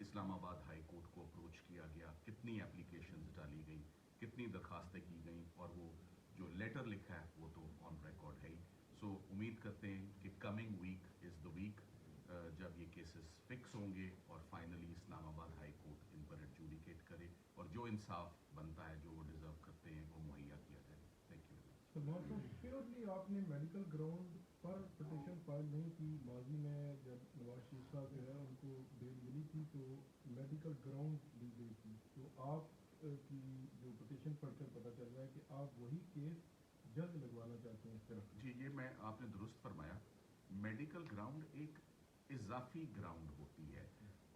اسلام آباد high court کو approach کیا گیا, کتنی اپلیکیشنز ڈالی گئیں, کتنی درخواستیں کی گئیں, اور وہ جو لیٹر لکھا ہے وہ تو آن ریکارڈ ہے ہی. سو امید کرتے ہیں کہ coming week is the week جب یہ کیسز فکس ہوں گے اور فائنلی اسلام آباد ہائی کورٹ ان پر ایڈجوڈیکیٹ کرے اور جو انصاف بنتا ہے, جو وہ ڈیزرو کرتے ہیں, وہ مہیا کیا جائے. Thank you. تو محترم پیورلی آپ نے میڈیکل گراؤنڈ پر پٹیشن فائل نہیں کی. ماضی میں جب نواز شریف صاحب جو ہے ان کو بیل ملی تھی تو میڈیکل گراؤنڈ دی گئی تھی, تو آپ کی جو پٹیشن پڑھ کر پتہ چل رہا ہے کہ آپ وہی کیس جلد لگوانا چاہتے ہیں اس طرف. جی, یہ میں آپ نے درست فرمایا. میڈیکل گراؤنڈ ایک اضافی گراؤنڈ ہوتی ہے,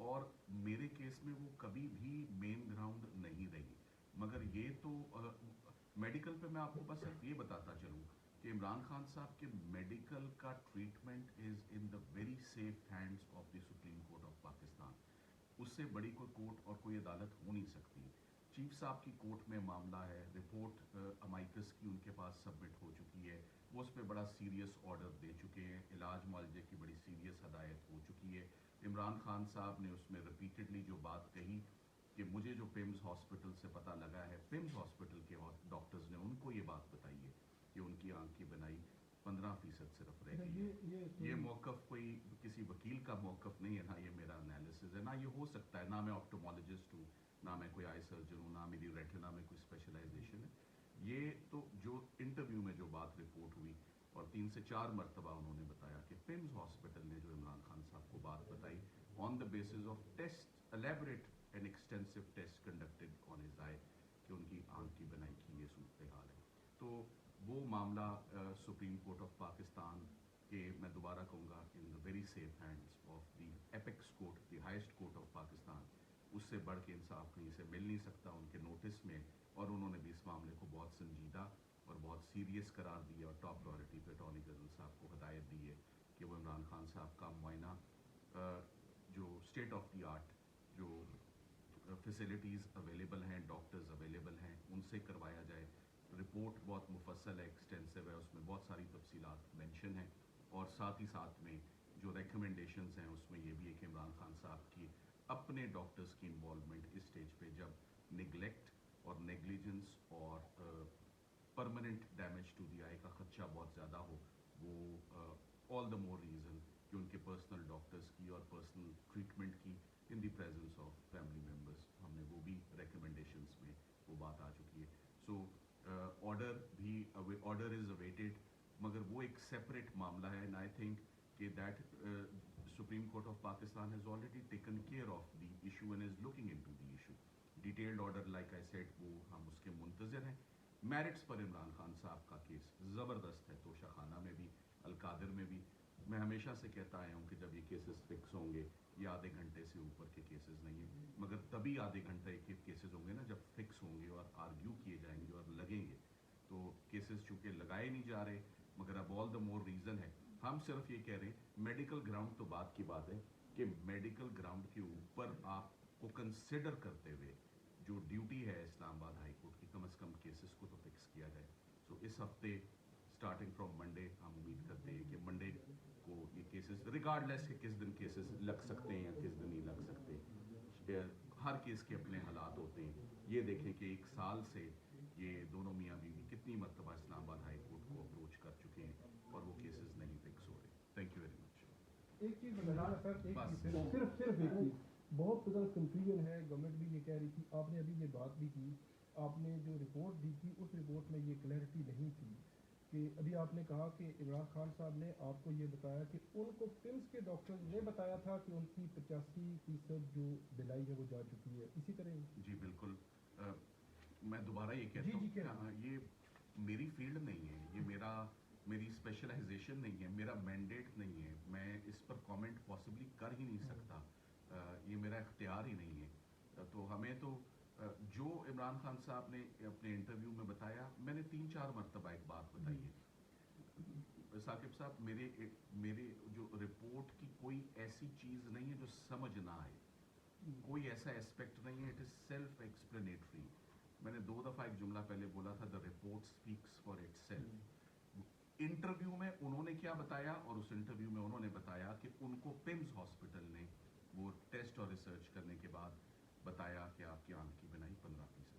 اور میرے کیس میں وہ کبھی بھی مین گراؤنڈ نہیں رہی. مگر یہ تو میڈیکل پہ میں آپ کو بس صرف یہ بتاتا چلوں کہ عمران خان صاحب کے میڈیکل کا treatment is in the very safe hands of the supreme court of Pakistan. اس سے بڑی کوئی کورٹ اور کوئی عدالت ہو نہیں سکتی. چیف صاحب کی کورٹ میں معاملہ ہے, رپورٹ امائکس کی ان کے پاس سبمٹ ہو چکی ہے, وہ اس پہ بڑا سیریس آرڈر دے چکے ہیں, علاج معالجے کی بڑی سیریس ہدایت ہو چکی ہے. عمران خان صاحب نے اس میں ریپیٹڈلی جو بات کہی کہ مجھے جو پیمز ہاسپٹل سے پتہ لگا ہے, پیمز ہاسپٹل کے ڈاکٹرز نے ان کو یہ بات بتائی ہے کہ ان کی آنکھ کی بنائی 15% صرف رہ گئی ہے. یہ موقف کوئی کسی وکیل کا موقف نہیں ہے, نہ یہ میرا انالیسز ہے, نہ یہ ہو سکتا ہے. نہ میں آپٹومالوجسٹ ہوں, نہ میں کوئی آئی سرجن ہوں, نہ میری ریٹنا میں کوئی اسپیشلائزیشن ہے. یہ تو جو انٹرویو میں جو بات رپورٹ ہوئی, اور 3 سے 4 مرتبہ انہوں نے بتایا کہ پیمز ہاسپٹل نے جو عمران خان صاحب کو بات بتائی on the basis of test, elaborate and extensive test conducted on his eye, کہ ان کی آنکھ کی بنائی کی یہ صورتحال ہے. تو وہ معاملہ سپریم کورٹ آف پاکستان کے, میں دوبارہ کہوں گا, in the very safe hands of the apex court, the highest court of Pakistan. اس سے بڑھ کے انصاف کہیں سے مل نہیں سکتا ان کے نوٹس میں, اور انہوں نے بھی اس معاملے کو بہت سنجیدہ اور بہت سیریس قرار دیا, اور ٹاپ پرائرٹی پہ اٹارنی جنرل صاحب کو ہدایت دی ہے کہ وہ عمران خان صاحب کا معائنہ جو اسٹیٹ آف دی آرٹ جو فیسلٹیز اویلیبل ہیں, ڈاکٹرز اویلیبل ہیں, ان سے کروایا جائے. رپورٹ بہت مفصل ہے, ایکسٹینسو ہے, اس میں بہت ساری تفصیلات مینشن ہیں, اور ساتھ ہی ساتھ میں جو ریکمنڈیشنز ہیں اس میں یہ بھی ہے کہ عمران خان صاحب کی اپنے ڈاکٹرز کی انوالومنٹ اس اسٹیج پہ جب نگلیکٹ اور نیگلیجنس اور پرماننٹ ڈیمیج ٹو دی آئی کا خدشہ بہت زیادہ ہو, وہ آل دا مور ریزن کہ ان کے پرسنل ڈاکٹرز کی اور پرسنل ٹریٹمنٹ کی in the presence of family members, ہم نے وہ بھی ریکمنڈیشنز میں وہ بات آ چکی ہے. سو آرڈر از اویٹڈ, مگر وہ ایک سیپریٹ معاملہ ہے, اینڈ آئی تھنک کہ that Supreme court of Pakistan has already taken care of the issue and is looking into the issue. Detailed order like I said, وہ ہم اس کے منتظر ہیں. میرٹس پر عمران خان صاحب کا کیس زبردست ہے, توشہ خانہ میں بھی, القادر میں بھی. میں ہمیشہ سے کہتا آیا ہوں کہ جب یہ کیسز فکس ہوں گے, یہ آدھے گھنٹے سے اوپر کے کیسز نہیں ہیں, مگر تبھی آدھے گھنٹے کے کیسز ہوں گے نا جب فکس ہوں گے اور آرگیو کیے جائیں گے اور لگیں گے. تو کیسز چونکہ لگائے نہیں جا رہے, مگر اب آل دا مور ریزن ہے. ہم صرف یہ کہہ رہے ہیں میڈیکل گراؤنڈ تو بات کی بات ہے کہ میڈیکل گراؤنڈ کے اوپر آپ کو کنسیڈر کرتے ہوئے جو ڈیوٹی ہے اسلام آباد ہائی کورٹ کی, کم از کم کیسز کو تو فکس کیا جائے. سو اس ہفتے اسٹارٹنگ فرام منڈے ہم امید کرتے ہیں کہ منڈے کو یہ کیسز, ریگارڈ لیس کہ کس دن کیسز لگ سکتے ہیں یا کس دن نہیں لگ سکتے, ہر کیس کے اپنے حالات ہوتے ہیں. یہ دیکھیں کہ 1 سال سے یہ دونوں میاں بیوی کتنی مرتبہ اسلام آباد ہائی کورٹ کو اپروچ کر چکے ہیں اور وہ کیسز نہیں فکس ہو رہے. Thank you very much. ایک چیز بتانا سر, صرف ایک چیز, بہت زیادہ کنفیوژن ہے, گورنمنٹ بھی یہ کہہ رہی تھی, آپ نے ابھی یہ بات بھی کی, آپ نے جو رپورٹ دی تھی اس رپورٹ میں یہ کلیئرٹی نہیں تھی کہ ابھی آپ نے کہا کہ عمران خان صاحب نے آپ کو یہ بتایا کہ ان کو پیمز کے ڈاکٹر نے بتایا تھا کہ ان کی 85% جو بلائی ہے وہ جا چکی ہے, اسی طرح. جی بالکل, میں دوبارہ یہ کہتا ہوں کہ یہ میری فیلڈ نہیں ہے, یہ میری اسپیشلائزیشن نہیں ہے, میرا مینڈیٹ نہیں ہے, میں اس پر کامنٹ پاسبلی کر ہی نہیں سکتا, یہ میرا اختیار ہی نہیں ہے. تو ہمیں تو جو عمران خان صاحب نے اپنے انٹرویو میں بتایا, میں نے 3-4 مرتبہ ایک بات بتائی ہے ثاقب صاحب, میرے جو رپورٹ کی کوئی ایسی چیز نہیں ہے جو سمجھ نہ آئے, کوئی ایسا اسپیکٹ نہیں ہے, اٹ از سیلف ایکسپلینیٹری. میں نے 2 دفعہ ایک جملہ پہلے بولا تھا, the report speaks for itself. Interview میں انہوں نے کیا بتایا, اور اس انٹرویو میں انہوں نے بتایا کہ ان کو پیمز ہاسپٹل نے وہ ٹیسٹ اور ریسرچ کرنے کے بتایا کہ آپ کی آنکھ کی بنائی 15%